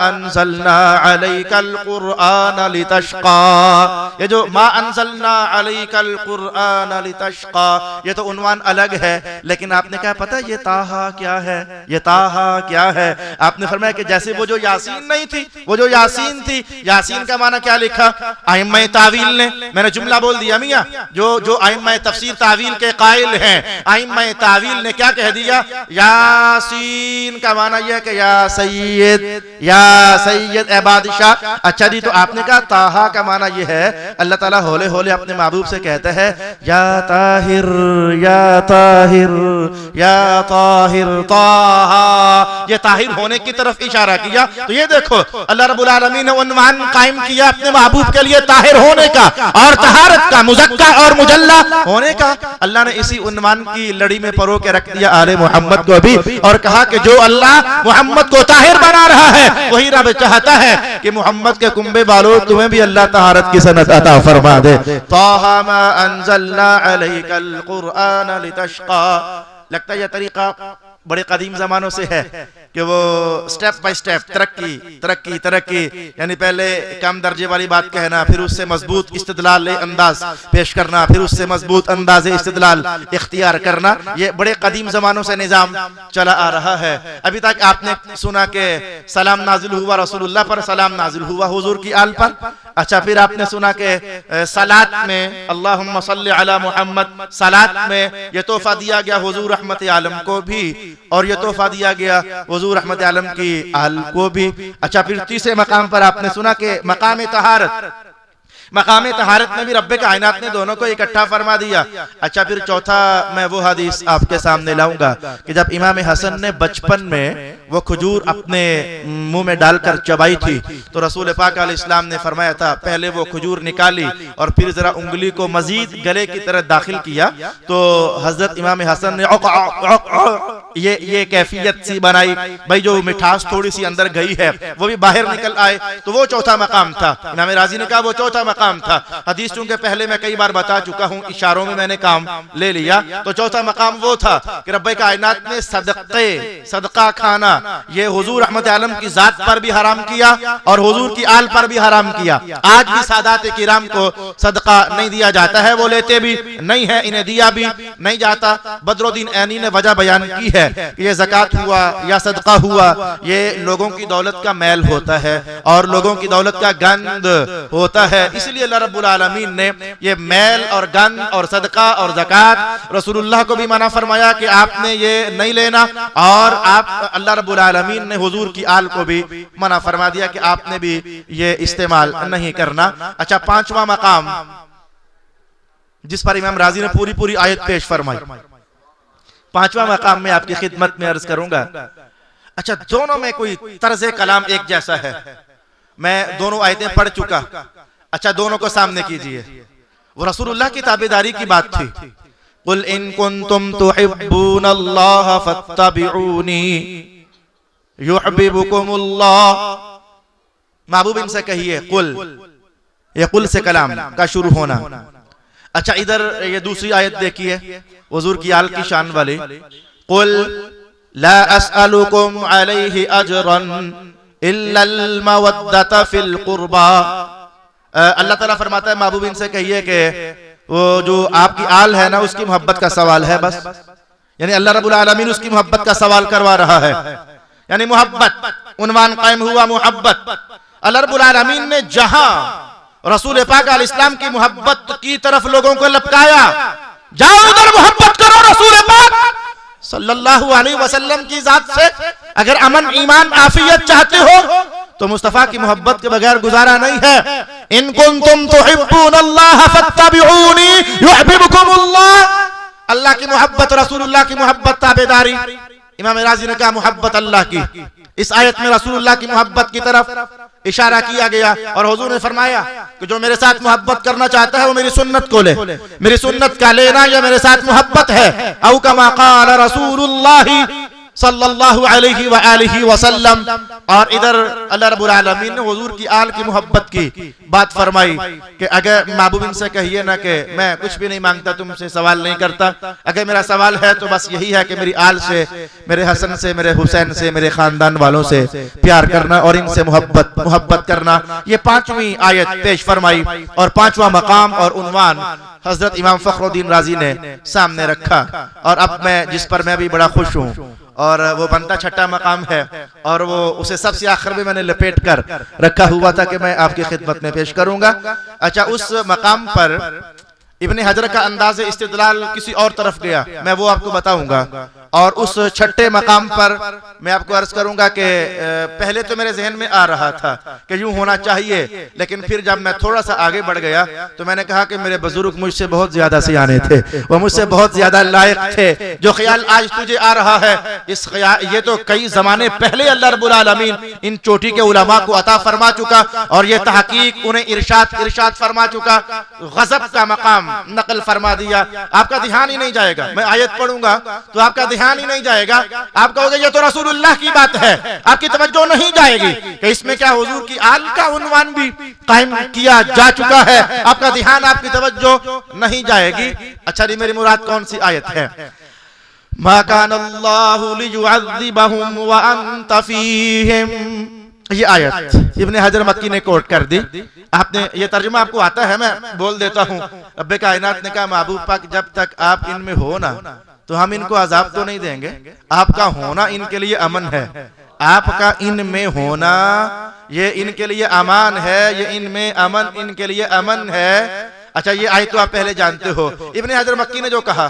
अंज़लना अलैकल कुरआन लितशक़ा, ये जो मा अंज़लना अलैकल कुरआन लितशक़ा, ये तो उन्वान अलग है, लेकिन आपने कहा पता है ये ताहा क्या है, ये ताहा क्या है? आपने फरमाया कि जैसे वो जो यासीन नहीं थी, वो जो यासीन थी, यासीन का माना क्या लिखा आइम्मा तावील ने, मैंने जुमला बोल दिया मियां, जो आइम्मा तफसीर तावील के कायल हैं, आइम्मा तावील ने क्या कह दिया, यासीन का माना यह कि या सैयद ए बादशाह। अच्छा जी, तो आपने कहा ताहा का माना यह है अल्लाह ताला होले होले अपने महबूब से कहता है या ताहिर या ताहिर या ताहिर, ताहा, ये ताहिर होने की तरफ इशारा किया। तो ये देखो अल्लाह रब्बुल आलमीन ने उन्वान कायम किया अपने महबूब के लिए ताहिर होने का और तहारत का, मुज़क्का और मुजल्ला होने का। अल्लाह ने इसी उन्वान की लड़ी में परो के रख दिया आले मोहम्मद को भी और कहा कि जो अल्लाह मोहम्मद को ताहिर बना रहा है वही रब चाहता है कि मोहम्मद के कुंबे वालों तुम्हें भी अल्लाह तहारत की सनत अता फरमा दे। ताहा मा अंज़लना अलैकल कुरआन लितशक़ा। लगता है यह तरीका बड़े कदीम जमानों से है कि वो स्टेप बाय स्टेप तरक्की, यानी पहले कम दर्जे वाली बात कहना, फिर उससे मजबूत इस्तिदलाल अंदाज पेश करना, फिर उससे मजबूत अंदाज इस्तिदलाल इख्तियार करना, ये बड़े कदीम जमानों से निजाम चला आ रहा है। अभी तक आपने सुना कि सलाम नाजिल हुआ रसूलुल्लाह पर, सलाम नाजिल हुआ हुजूर की आल पर। अच्छा, फिर आपने सुना कि सलात में अल्लाहुम्मा सल्ली अला मुहम्मद, सलात में ये तोहफा दिया गया हुजूर रहमत आलम को भी और ये तोहफा दिया गया हुजूर रहमत आलम की आल को भी। अच्छा, फिर तीसरे मकाम पर आपने सुना कि मकाम तहारत, मकाम तहारत में भी रब्बे कायनात ने दोनों को इकट्ठा फरमा दिया। अच्छा, फिर चौथा मैं वो हदीस आपके सामने लाऊंगा कि जब इमाम हसन ने बचपन में वो खजूर अपने मुंह में डालकर चबाई थी, तो रसूल पाक अलैहिस्सलाम ने फरमाया था पहले वो खजूर निकाली और फिर जरा उंगली को मजीद गले की तरह दाखिल किया, तो हजरत इमाम हसन ने ये कैफियत सी बनाई, भाई जो मिठास थोड़ी सी अंदर गई है वो भी बाहर निकल आए, तो वो चौथा मकाम था। इमाम राजी ने कहा वो चौथा मकाम था। हदीस चूंकि पहले मैं कई बार बता चुका हूं, इशारों में मैंने काम ले लिया, तो चौथा मकाम वो था कि रब्बे कायनात ने सदका खाना ये हुजूर रहमत आलम की जात पर भी हराम किया और हुजूर की आल पर भी हराम किया। आज भी सादात किराम को सदका नहीं दिया जाता है, वो लेते भी नहीं है, इन्हें दिया भी नहीं जाता। बदरुद्दीन ऐनी ने वजह बयान की है कि ये ज़कात हुआ या सदका हुआ, ये लोगों की दौलत का मैल होता है और लोगों की दौलत का गंद होता है, इसलिए अल्लाह रब्बुल आलमीन ने ये मैल और गंद और सदका और ज़कात रसूलुल्लाह को भी मना फरमाया कि आपने ये नहीं लेना, और आप अल्लाह रब्बुल आलमीन ने हुजूर की आल को भी मना फरमा दिया कि आपने भी ये इस्तेमाल नहीं करना। अच्छा, पांचवा मकाम जिस पर इमाम राजी ने पूरी आयत पेश फरमाई, पांचवा मकाम में आपकी खिदमत में अर्ज करूंगा। अच्छा, दोनों में कोई तर्ज कलाम एक जैसा है, मैं दोनों आयतें पढ़ चुका। अच्छा, दोनों को सामने कीजिए। वो रसूलुल्लाह की ताबेदारी की बात थी, कुल इन कुंतुम तुहिब्बूनल्लाह फत्तबिऊनी युहिब्बुकुमुल्लाह। महबूब इनसे कहिए कुल, ये कुल से कलाम का शुरू होना। अच्छा, इधर ये दूसरी आयत देखिए, हुजूर की आल की शान वाली, कुल ला अस्अलुकुम अलैहि अजरन इल्लल मवद्दत फिल कुर्बा। अल्लाह ताला फरमाता है महबूब इनसे कहिए कि वो जो आपकी आल है ना उसकी मोहब्बत का सवाल है बस, यानी अल्लाह रब्बुल आलमीन उसकी मोहब्बत का सवाल करवा रहा है, यानी मोहब्बत उन्वान कायम हुआ। मोहब्बत अल्लाह रब्बुल आलमीन ने जहां रसूल पाक अलैहिस्सलाम की मोहब्बत की तरफ लोगों को लपकाया, जाओ उधर मोहब्बत करो रसूल पाक सल्लल्लाहु अलैहि वसल्लम की जात से। अगर अमन ईमान आफियत चाहते हो तो मुस्तफा की मोहब्बत के बगैर गुजारा नहीं है। इन कुंतुम तुहिब्बूनल्लाह फत्तबिऊनी युहिब्बुकुमुल्लाह। अल्लाह की मोहब्बत, रसूलुल्लाह की मोहब्बत, ताबेदारी। इमाम राजी ने कहा मोहब्बत अल्लाह की। इस आयत में रसूलुल्लाह की मोहब्बत की तरफ इशारा किया गया और हुजूर ने फरमाया कि जो मेरे साथ मोहब्बत करना चाहता है वो मेरी सुन्नत को ले, मेरी सुन्नत का लेना या मेरे साथ मोहब्बत है। औ कमा क़ाल रसूलुल्लाह सल्लल्लाहु अलैहि व आलिहि वसल्लम। और इधर अल्लाह रब्बुल आलमीन ने हुजूर की आल की मोहब्बत की बात फरमाई कि अगर महबूब इनसे कहिए ना कि मैं कुछ भी नहीं मांगता, तुमसे सवाल नहीं करता, अगर मेरा सवाल है तो बस यही है कि मेरी आल से, मेरे हसन से, मेरे हुसैन से, मेरे खानदान वालों से प्यार करना और इनसे मोहब्बत करना। ये पांचवी आयत पेश फरमाई और पांचवा मकाम और उन्वान हजरत इमाम फखरुद्दीन राजी ने सामने रखा। और अब मैं जिस पर मैं भी बड़ा खुश हूँ और वो बनता छठा मकाम है और वो उसे सबसे आखिर में मैंने लपेट कर रखा हुआ था कि मैं आपकी खिदमत में पेश करूंगा। अच्छा, उस मकाम पर इब्ने हजर का अंदाज़ इस्तिदलाल किसी और तरफ गया, मैं वो आपको बताऊंगा। और उस छठे मकाम पर मैं आपको अर्ज करूंगा कि पहले तो मेरे जहन में आ रहा था कि यूं होना चाहिए, लेकिन फिर जब मैं थोड़ा सा आगे बढ़ गया तो मैंने कहा कि मेरे बुजुर्ग मुझसे बहुत ज्यादा सियाने थे, वो मुझसे बहुत ज्यादा लायक थे। जो ख्याल आज तुझे आ रहा है, इस ख्याल ये तो कई जमाने पहले अल्लाह रब्बुल आलमीन इन चोटी के उलमा को अता फरमा चुका और ये तहकीक उन्हें इरशाद फरमा चुका। गज़ब का मकाम नकल फरमा दिया, आपका ध्यान ही नहीं जाएगा। मैं आयत पढ़ूंगा तो आपका ध्यान ही नहीं जाएगा, आप कहोगे ये तो रसूलुल्लाह की बात है, आपकी तवज्जो नहीं जाएगी कि इसमें क्या हुजूर की आल का उन्वान भी कायम किया जा चुका है, आपका ध्यान, आपकी तवज्जो नहीं जाएगी। अच्छा, मेरी मुराद कौन सी आयत है? मा कानल्लाहु लियुअज़्ज़िबहुम व अंत फीहिम। ये आयत इब्ने हजर मक्की ने कोट कर दी। आपने ये तर्जुमा आपको आता है, मैं बोल देता हूँ। रब्बे कायनात ने कहा महबूब पाक जब तक आप इनमें हो ना तो हम इनको अजाब तो नहीं देंगे, आपका होना इनके लिए अमन है, आपका इनमें होना ये इनके लिए अमान है, ये इनमें अमन इनके लिए अमन है। अच्छा, ये आयत तो आप पहले जानते हो। इब्ने हजर मक्की ने जो कहा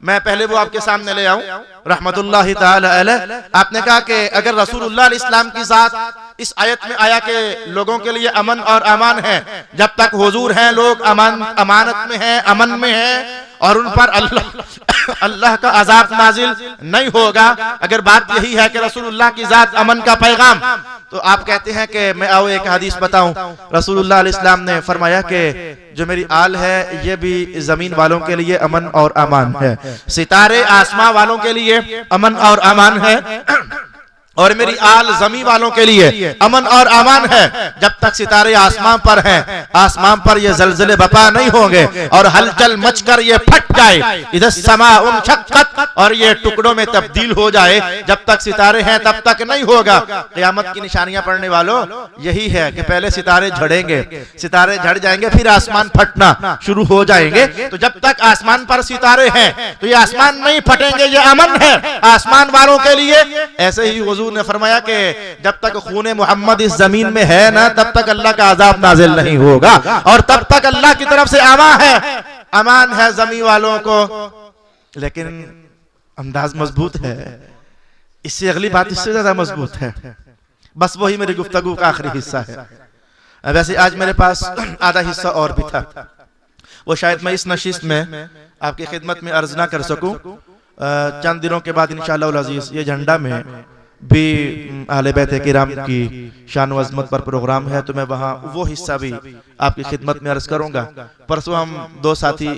मैं पहले वो आपके सामने ले आऊं रहमतुल्लाहि ताला अलैह। आपने कहा कि अगर रसूलुल्लाह अलैहिस्सलाम की जात इस आयत में आया कि लोगों के लिए अमन और अमान है, जब तक हुजूर हैं लोग अमानत में हैं, अमन में हैं, और उन पर अल्लाह का अजाब नाजिल नहीं होगा। अगर बात यही है कि रसूलुल्लाह की जात अमन का पैगाम, तो आप कहते हैं कि मैं आओ एक हदीस बताऊं। रसूलुल्लाह अलैहि सलाम ने फरमाया कि जो मेरी आल है ये भी जमीन वालों के लिए अमन और अमान है, सितारे आसमां वालों के लिए अमन और अमान है, और मेरी आल जमी वालों के लिए अमन और अमान है। जब तक सितारे आसमान पर हैं, आसमान पर ये जलजले बपा नहीं होंगे और हलचल मचकर ये फट जाए, इधर समाउन शक्कत और ये टुकड़ों में तब्दील हो जाए, जब तक सितारे हैं तब तक नहीं होगा। क़यामत की निशानियां पढ़ने वालों यही है कि पहले सितारे झड़ेंगे, सितारे झड़ जाएंगे, फिर आसमान फटना शुरू हो जाएंगे। तो जब तक आसमान पर सितारे हैं तो ये आसमान नहीं फटेंगे, ये अमन है आसमान वालों के लिए। ऐसे ही हुजूर ने फरमाया कि जब तक खूने मोहम्मद इस जमीन में है ना, तब तक अल्लाह का अजाब नाजिल नहीं होगा, और तब तक अल्लाह की तरफ से अमान है जमीन वालों को। लेकिन अंदाज मजबूत है, इससे अगली बात इससे ज्यादा मजबूत है। बस वही मेरी गुफ्तगू का आखिरी हिस्सा है। वैसे आज मेरे पास आधा हिस्सा और भी था, वो शायद मैं इस नशिस्त में आपकी खिदमत में अर्ज ना कर सकूं। चंद दिनों के बाद इंशाअल्लाह अज़ीज़ ये झंडा में भी अहले बैत किराम की शान व अज़मत पर प्रोग्राम है, तो मैं वहाँ वो हिस्सा भी आपकी खिदमत में अर्ज करूँगा। परसों हम दो साथी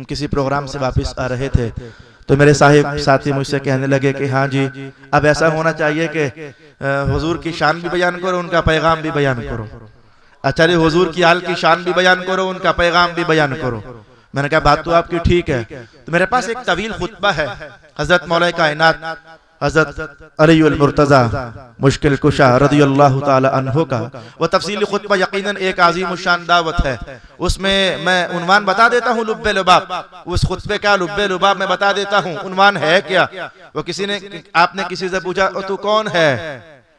किसी प्रोग्राम से वापस आ रहे थे, तो मेरे साथी मुझसे कहने लगे कि हाँ जी, अब ऐसा होना चाहिए कि हुजूर की शान भी बयान करो, उनका पैगाम भी बयान करो। अच्छा जी, हुजूर की आल की शान भी बयान करो, उनका पैगाम भी बयान करो। मैंने कहा बात तो आपकी ठीक है। तो मेरे पास एक तवील खुतबा है हजरत मौला कायनात हजरत अलीउल मुर्तजा मुश्किल कुशा रज़ियल्लाहु ताला अन्हु का वो तफसीली खुतबा यकीनन एक अज़ीम शान दावत है। उसमें मैं उन्वान बता देता हूँ, लुब्बे लुबाब। उस खुतबे का लुब्बे लुबाब मैं बता देता हूँ, उन्वान है क्या। वो आपने किसी से पूछा तू कौन है,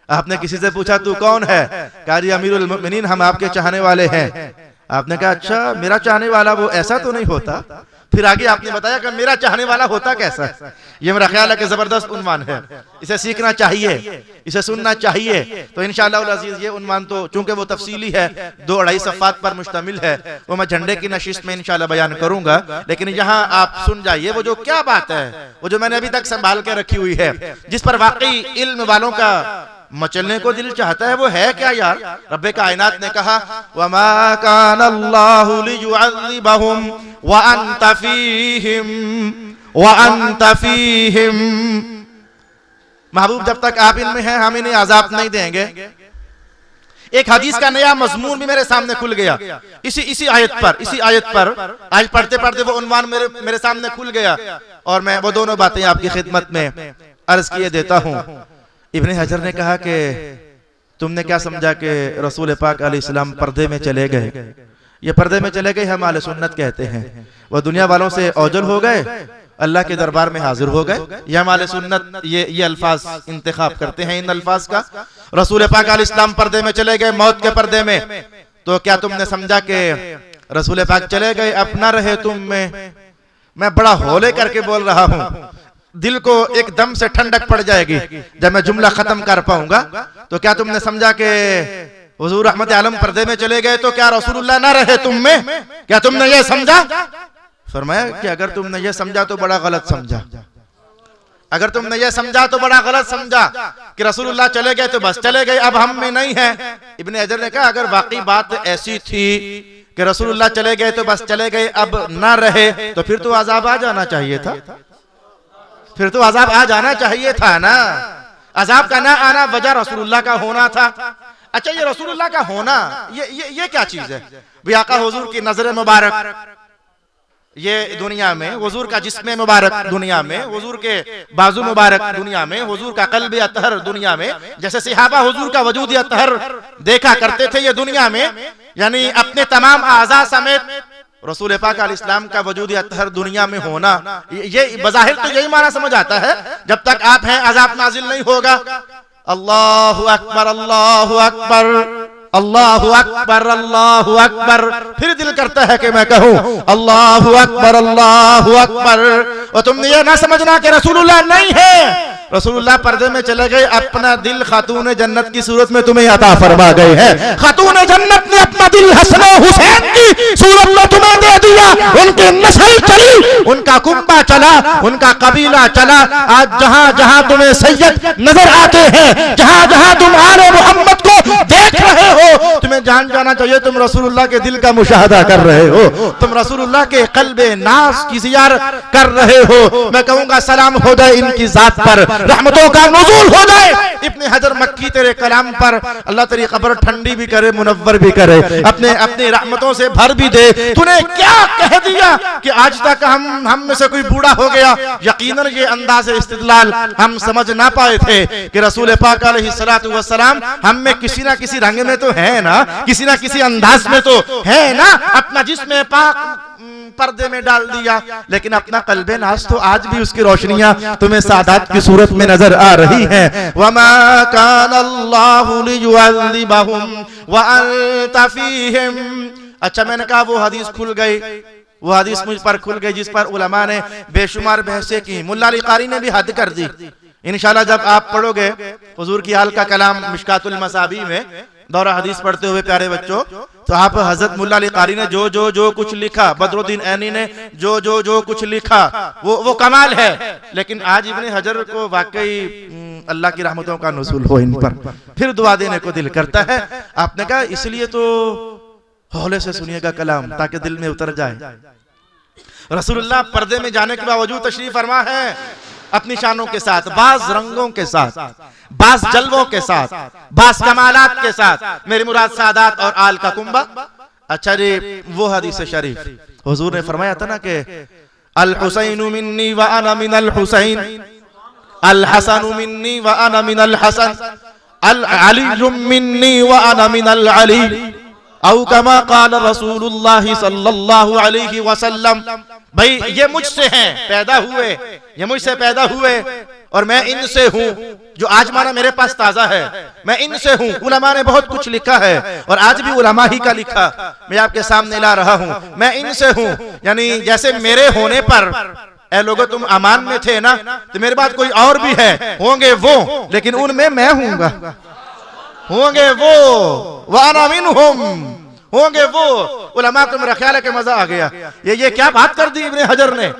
आपने किसी से पूछा तू कौन है, कहा जी अमीरुल मोमिनीन हम आपके चाहने वाले हैं। आपने कहा अच्छा मेरा चाहने वाला वो ऐसा तो नहीं होता। फिर आगे आपने बताया कि मेरा चाहने वाला होता कैसा है। ये मेरा ख्याल है कि जबरदस्त उन्वान है, इसे सीखना चाहिए, इसे सुनना चाहिए। तो इंशाअल्लाह अज़ीज़ ये उन्वान तो चूंकि वो तफसीली है, 2-2.5 सफ़ात पर मुश्तमिल है, वो मैं झंडे की नशिस्त में इंशाअल्लाह बयान करूंगा। लेकिन यहाँ आप सुन जाइए वो जो क्या बात है, वो जो मैंने अभी तक संभाल के रखी हुई है, जिस पर वाकई इल्म वालों का मचलने को दिल चाहता है, वो है क्या यार। रब्बे कायनात ने कहा वमा काना अल्लाहु लियुअज़्ज़िबहुम व अंत फीहिम। महबूब जब तक आप इनमें हैं हम इन्हें अजाब नहीं देंगे। एक हदीस का नया मजमून भी मेरे सामने खुल गया इसी आयत पर आज पढ़ते पढ़ते वो उन्वान मेरे सामने खुल गया, और मैं वो दोनों बातें आपकी खिदमत में अर्ज किए देता हूँ। इब्ने हजर ने कहा कि तुमने क्या समझा कि रसूल पाक अलैहिस्सलाम पर्दे में चले गए। ये पर्दे में चले गए हम आले सुन्नत कहते हैं। वह दुनिया वालों से औजल हो गए, अल्लाह के दरबार में हाजिर हो गए। ये हम आले सुन्नत ये अल्फाज इंतखाब करते हैं इन अल्फाज का। रसूल पाक अलैहिस्सलाम पर्दे में चले गए, मौत के पर्दे में। तो क्या तुमने समझा कि रसूल पाक चले गए अब ना रहे तुम में। मैं बड़ा हौले करके बोल रहा हूँ, दिल को एकदम से ठंडक पड़ जाएगी जब मैं जुमला खत्म कर पाऊंगा। तो क्या तुमने समझा कि हुजूर रहमत आलम पर्दे में चले गए तो क्या रसूलुल्लाह ना रहे तुम में? क्या तुमने ये समझा? फरमाया कि अगर तुमने ये समझा तो बड़ा गलत समझा। अगर तुमने ये समझा तो बड़ा गलत समझा कि रसूलुल्लाह चले गए तो बस चले गए, अब हम में नहीं है। इब्ने हजर ने कहा अगर वाकई बात ऐसी थी कि रसूलुल्लाह चले गए तो बस चले गए, अब ना रहे, तो फिर तो अजाब आ जाना चाहिए था। फिर तो अजाब आ जाना चाहिए था ना। अजाब का ना आना वजह रसूलुल्लाह का होना था। अच्छा ये रसूलुल्लाह का होना ये क्या चीज है? भी आका हुजूर की नजर मुबारक ये दुनिया में, हुजूर का जिस्म मुबारक दुनिया में, हुजूर के बाजू मुबारक दुनिया में, हुजूर का कल्ब अतहर दुनिया में, जैसे सहाबा हुजूर का वजूद अतहर देखा करते थे ये दुनिया में, यानी अपने तमाम आज़ा समेत रसूल पाक अलैहिस्सलाम का वजूद अतहर दुनिया में होना, ये बज़ाहिर तो यही माना समझ आता है। जब तक आप हैं अज़ाब नाजिल नहीं होगा। अल्लाहु अकबर अल्लाहु अकबर अल्लाहु अकबर अल्लाहु अकबर। फिर दिल करता है कि मैं कहूँ अल्लाहु अकबर अल्लाहु अकबर। और तुमने ये ना समझना कि रसूलुल्लाह नहीं है, रसूलुल्लाह पर्दे में चले गए, अपना दिल खातून जन्नत की सूरत में तुम्हें अता फरमा गए हैं। खातून जन्नत ने अपना दिल हसन हुसैन की सूरत में तुम्हें दे दिया। उनकी नस्ल चली, उनका कुंबा चला, उनका कबीला चला। आज जहां जहां तुम्हें सैयद नजर आते हैं, जहां जहां तुम आले मोहम्मद को देख रहे हो, तुम्हें जान जाना चाहिए तुम रसूलुल्लाह के दिल का मुशाहदा कर रहे हो, तुम रसूलुल्लाह के कल्बे नास की ज़ियारत कर रहे हो। मैं कहूंगा सलाम हो जाए इनकी जात पर, रहमतों का नुज़ूल हो जाए इब्ने हजर मक्की तेरे कलाम पर। अल्लाह तेरी कब्र ठंडी भी करे, मुनव्वर भी करे, अपने अपनी रहमतों से भर भी दे। तूने क्या कह दिया कि आज तक हम में से कोई बूढ़ा हो गया। यकीनन ये अंदाज़ इस्तिदलाल हम समझ ना पाए थे कि रसूल पाक अलैहिस्सलातु वस्सलाम हम में किसी ना किसी रंग में तो है ना, किसी ना किसी अंदाज में तो है ना। अपना जिस्म पाक पर्दे में डाल दिया, लेकिन अपना कल्बे नास तो आज भी उसकी रोशनियां तुम्हें सादात की सूरत में नजर आ रही हैं। वमा काना अल्लाहु लियुअज़्ज़िबहुम व अंता फ़ीहिम। अच्छा, मैंने कहा वो हदीस खुल गई, वो हदीस मुझ पर खुल गई जिस पर उलमा ने बेशुमार बहसें की। मुल्ला अली कारी ने भी हद कर दी। इंशाल्लाह जब आप पढ़ोगे हुजूर की हाल का कलाम मिशकातुल मसाबी में दौरा हदीस पढ़ते हुए प्यारे बच्चों, तो आप हजरत मुल्ला अली कारी ने जो कुछ लिखा, बदरुद्दीन ऐनी ने जो कुछ लिखा, वो कमाल है। लेकिन आज इब्ने हजर को वाकई अल्लाह की रहमतों का नुज़ूल हो इन पर, फिर दुआ देने को दिल करता है। आपने कहा इसलिए तो हौले से सुनिएगा कलाम ताकि दिल में उतर जाए। रसूलुल्लाह पर्दे में जाने के बावजूद तशरीफ फरमा है अपनी शानों के साथ, बाज रंगों के साथ, बाज जलवों के साथ, बाज कमालात के साथ, मेरी मुराद सादात और आल का कुंबा। अच्छा जी, वो हदीस शरीफ हुजूर ने फरमाया था ना कि अल हुसैनु मिन्नी व अना मिनल हुसैन, अल हसनु मिन्नी व अना मिनल हसन, अल अली मिन्नी व अना मिनल अली, औ कमा क़ाल रसूलुल्लाह सल्लल्लाहु अलैहि वसल्लम। भाई ये मुझसे हैं, पैदा हुए, ये मुझसे पैदा हुए और मैं इनसे हूँ। जो आज माना मेरे पास ताजा है, मैं इनसे हूँ। उलमा ने बहुत कुछ लिखा है और आज भी उलमा ही का लिखा मैं आपके सामने ला रहा हूँ। मैं इनसे हूँ, यानी जैसे मेरे होने पर ऐ लोगो तुम अमान में थे ना, तो मेरे बाद कोई और भी है, होंगे वो, लेकिन उनमें मैं हूँगा, होंगे वो, वाना मिनहुम, होंगे वो। उलमा को मेरा ख्याल है कि मजा आ गया। ये क्या बात कर दी इब्ने हजर ने,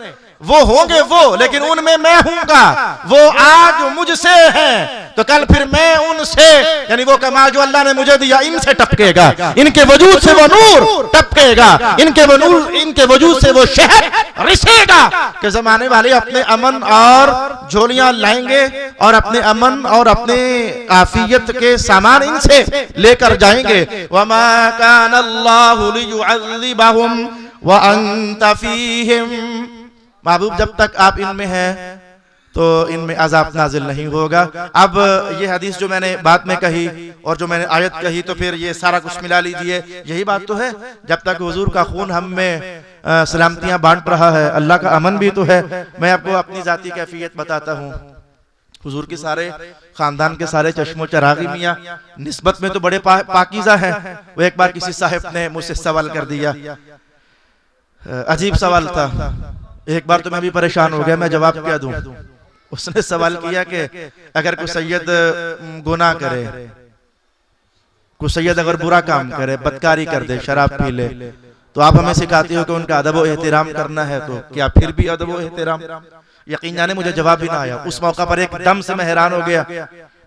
वो होंगे वो लेकिन उनमें मैं हूंगा। वो आज मुझसे हैं तो कल फिर मैं उनसे, यानी वो कमाल जो अल्लाह ने मुझे दिया इनसे टपकेगा, इनके वजूद से वो नूर टपकेगा, इनके वजूद से वो शहर रिसेगा कि जमाने वाले अपने अमन और झोलियां लाएंगे और अपने अमन और अपने आफियत के सामान इनसे लेकर जाएंगे। वमा काना अल्लाहु लियुअज़्ज़िबहुम व अंता फ़ीहिम। महबूब जब तक आप इनमें हैं तो इनमें अज़ाब नाजिल नहीं होगा। अब ये हदीस जो मैंने बाद में कही और जो मैंने आयत कही, तो फिर ये सारा कुछ मिला लीजिए, यही बात तो है। जब तक हुजूर का खून हम में सलामतियां बांट रहा है, अल्लाह का अमन भी तो है। मैं आपको अपनी जाती कैफियत बताता हूँ। हुजूर के सारे खानदान के सारे चश्मो चरागी मियाँ निस्बत में तो बड़े पाकीज़ा हैं। वो एक बार किसी साहिब ने मुझसे सवाल कर दिया, अजीब सवाल था। एक बार तो मैं भी परेशान हो गया, मैं जवाब क्या दूं। उसने सवाल किया कि अगर कोई सैयद गुनाह करे, कोई सैयद अगर बुरा काम करे, बदकारी कर दे, शराब पी ले, तो आप हमें सिखाते हो कि उनका अदब व एहतराम करना है, तो क्या फिर भी अदब व एहतराम? यकीन जाने मुझे जवाब भी ना आया। उस मौका पर एकदम से मैं हैरान हो गया,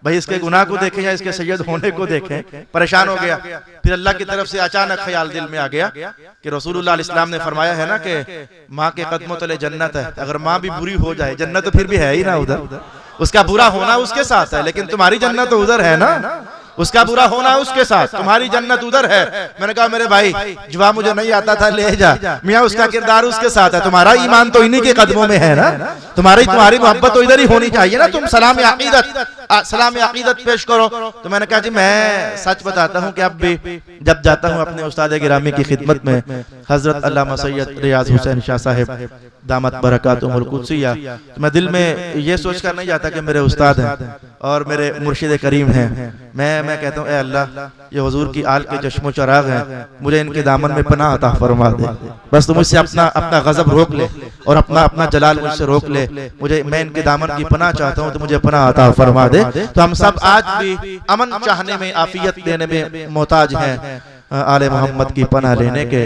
भाई इसके गुनाह को देखें या इसके सैयद होने को देखें, परेशान हो गया। फिर अल्लाह की तरफ से अचानक ख्याल दिल में आ गया कि रसूलुल्लाह अलैहिस्सलाम ने फरमाया है ना कि माँ के कदमों तले जन्नत है। अगर माँ भी बुरी हो जाए, जन्नत तो फिर भी है ही ना उधर, उसका बुरा होना उसके साथ है, लेकिन तुम्हारी जन्नत तो उधर है ना, उसका बुरा होना उसके साथ, तुम्हारी जन्नत उधर है। मैंने कहा मेरे भाई जवाब मुझे नहीं आता था, ले जा मियाँ, उसका किरदार उसके साथ है, तुम्हारा ईमान तो इन्हीं के कदमों में है ना, तुम्हारी मोहब्बत तो इधर ही होनी चाहिए ना। तुम सलाम अकीदत पेश करो। तो मैंने कहा जी मैं सच बताता हूँ कि अब भी जब जाता हूँ अपने उस्ताद गिरामी की खिदमत में, हजरत अल्लामा सैयद रियाज हुसैन शाह साहिब दामत बरकातुहुल कुद्सिया, तो मैं दिल में ये सोच कर नहीं जाता कि मेरे उस्ताद हैं, और मेरे मुर्शिद करीम हैं। मैं कहता हूँ ए अल्लाह, ये हुजूर की आल के चश्मो चराग हैं, मुझे इनके दामन में पनाह अता फरमा दे। बस तुम मुझसे अपना गजब रोक ले और अपना जलाल मुझसे रोक ले। मैं इनके दामन की पनाह चाहता हूँ, तो मुझे पनाह अता फरमा दे। तो हम सब आज भी अमन चाहने में, आफियत देने में मोहताज हैं। आले मोहम्मद की पनाह लेने के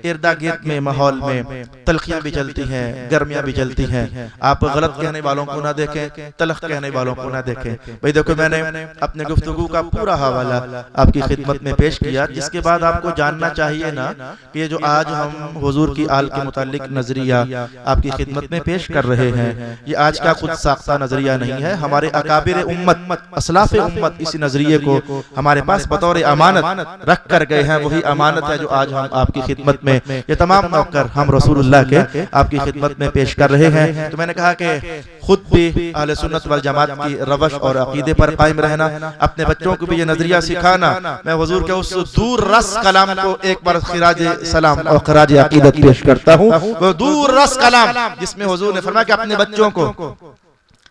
इर्दा गिर्द में माहौल में तलखियां भी चलती हैं, गर्मियां भी चलती हैं। आप गलत कहने वालों को ना देखें, तलख कहने वालों को ना देखें। भाई देखो, मैंने अपने गुफ्तगू का पूरा हवाला आपकी खिदमत में पेश किया, जिसके बाद आपको जानना चाहिए ना कि ये जो आज हम हुजूर की आल के मुतालिक नजरिया आपकी खिदमत में पेश कर रहे हैं, ये आज का खुद साख्ता नजरिया नहीं है। हमारे अकाबिर उम्मत, असलाफ उम्मत इसी नजरिए को हमारे पास बतौर अमानत रख कर गए हैं। वही अमानत है जो आज हम आपकी खिदमत में, ये तमाम नौकर हम रसूलुल्लाह के आपकी खिदमत में पेश कर रहे हैं। तो मैंने कहा कि खुद भी अहले सुन्नत वल जमात की रवश और अकीदे पर कायम रहना, अपने बच्चों को भी ये नजरिया सिखाना। मैं हुजूर के उस दूर रस कलाम को एक बार खिराज सलाम और खराज अकीदत पेश करता हूँ। वो दूर रस कलाम जिसमें हुजूर ने फरमाया कि अपने बच्चों को,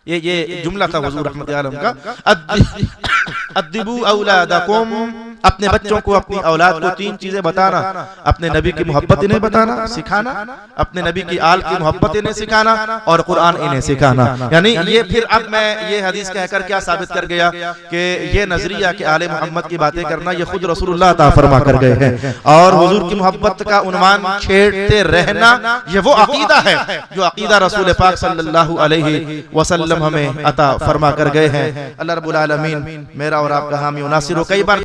ये जुमला था हुजूर रहमत आलम का, अद्दिबू औलादकुम, अपने बच्चों को, अपनी औलाद को तीन चीजें बताना। अपने नबी की मोहब्बत इन्हें बताना, सिखाना, अपने नबी की आल की मोहब्बत इन्हें सिखाना और कुरान इन्हें सिखाना। यानी ये फिर अब मैं ये हदीस कहकर क्या साबित कर गया कि ये नजरिया के आले मोहम्मद की बातें करना ये खुद रसूलुल्लाह अता फरमा कर गए हैं। और हुजूर की मोहब्बत का उन्वान छेड़ते रहना ये वो अकीदा है जो अकीदा रसूल पाक सल्लल्लाहु अलैहि वसल्लम हमें अता फरमा कर गए हैं। अल्लाह रब्बुल आलमीन मेरा और आपका हामी नासिर हो। कई बार